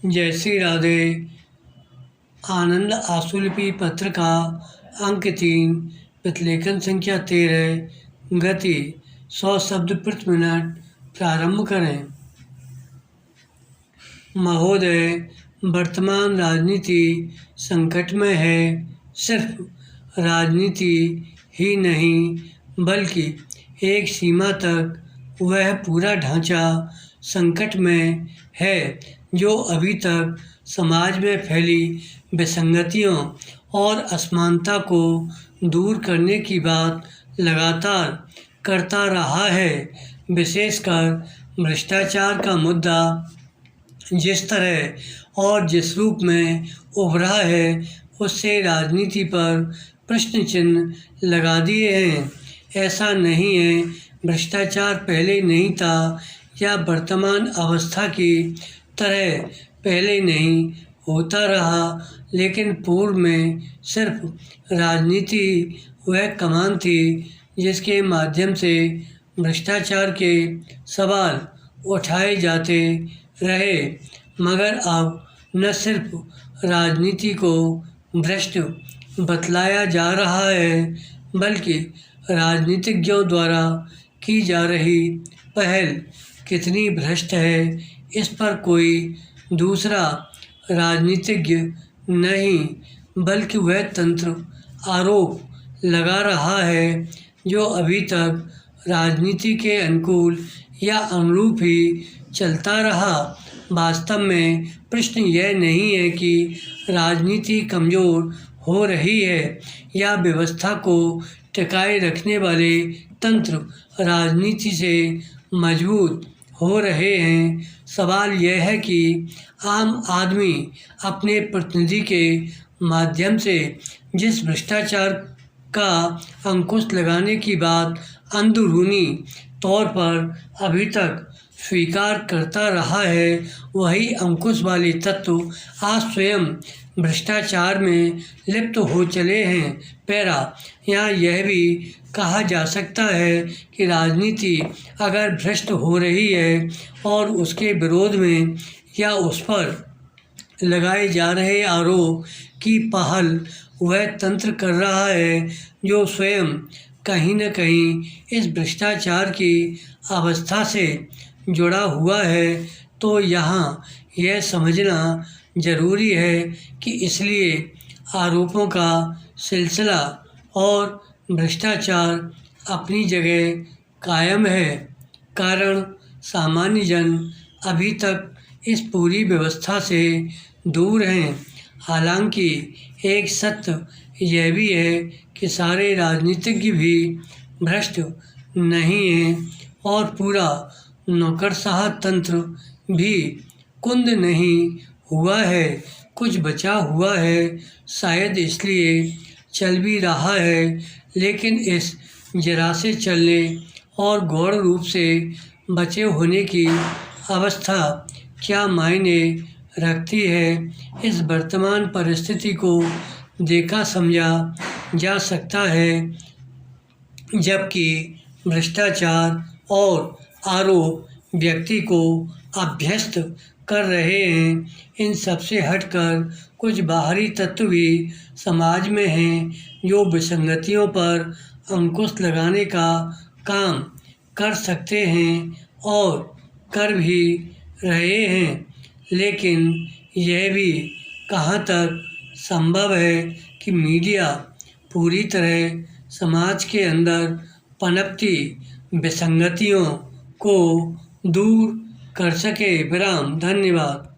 जय श्री राधे। आनंद आशुलिपि पत्र का अंक 3, प्रतिलेखन संख्या 13, गति 100 शब्द प्रति मिनट। प्रारंभ करें। महोदय, वर्तमान राजनीति संकट में है। सिर्फ राजनीति ही नहीं बल्कि एक सीमा तक वह पूरा ढांचा संकट में है जो अभी तक समाज में फैली विसंगतियों और असमानता को दूर करने की बात लगातार करता रहा है। विशेषकर भ्रष्टाचार का मुद्दा जिस तरह और जिस रूप में उभरा है उससे राजनीति पर प्रश्न चिन्ह लगा दिए हैं। ऐसा नहीं है भ्रष्टाचार पहले नहीं था या वर्तमान अवस्था की तरह पहले नहीं होता रहा, लेकिन पूर्व में सिर्फ राजनीति वह कमान थी जिसके माध्यम से भ्रष्टाचार के सवाल उठाए जाते रहे। मगर अब न सिर्फ राजनीति को भ्रष्ट बतलाया जा रहा है बल्कि राजनीतिज्ञों द्वारा की जा रही पहल कितनी भ्रष्ट है इस पर कोई दूसरा राजनीतिज्ञ नहीं बल्कि वह तंत्र आरोप लगा रहा है जो अभी तक राजनीति के अनुकूल या अनुरूप ही चलता रहा। वास्तव में प्रश्न यह नहीं है कि राजनीति कमज़ोर हो रही है या व्यवस्था को टिकाए रखने वाले तंत्र राजनीति से मजबूत हो रहे हैं। सवाल यह है कि आम आदमी अपने प्रतिनिधि के माध्यम से जिस भ्रष्टाचार का अंकुश लगाने की बात अंदरूनी तौर पर अभी तक स्वीकार करता रहा है, वही अंकुश वाले तत्व आज स्वयं भ्रष्टाचार में लिप्त हो चले हैं। पैरा यहाँ यह भी कहा जा सकता है कि राजनीति अगर भ्रष्ट हो रही है और उसके विरोध में या उस पर लगाए जा रहे आरोप की पहल वह तंत्र कर रहा है जो स्वयं कहीं न कहीं इस भ्रष्टाचार की अवस्था से जुड़ा हुआ है, तो यहाँ यह समझना जरूरी है कि इसलिए आरोपों का सिलसिला और भ्रष्टाचार अपनी जगह कायम है। कारण सामान्य जन अभी तक इस पूरी व्यवस्था से दूर हैं। हालांकि एक सत्य यह भी है कि सारे राजनीतिज्ञ भी भ्रष्ट नहीं हैं और पूरा नौकरशाह तंत्र भी कुंद नहीं हुआ है। कुछ बचा हुआ है, शायद इसलिए चल भी रहा है, लेकिन इस जरा से चलने और गौण रूप से बचे होने की अवस्था क्या मायने रखती है, इस वर्तमान परिस्थिति को देखा समझा जा सकता है। जबकि भ्रष्टाचार और आरोप व्यक्ति को अभ्यस्त कर रहे हैं, इन सबसे हटकर कुछ बाहरी तत्व भी समाज में हैं जो विसंगतियों पर अंकुश लगाने का काम कर सकते हैं और कर भी रहे हैं। लेकिन यह भी कहाँ तक संभव है कि मीडिया पूरी तरह समाज के अंदर पनपती विसंगतियों को दूर कर सके। विराम। धन्यवाद।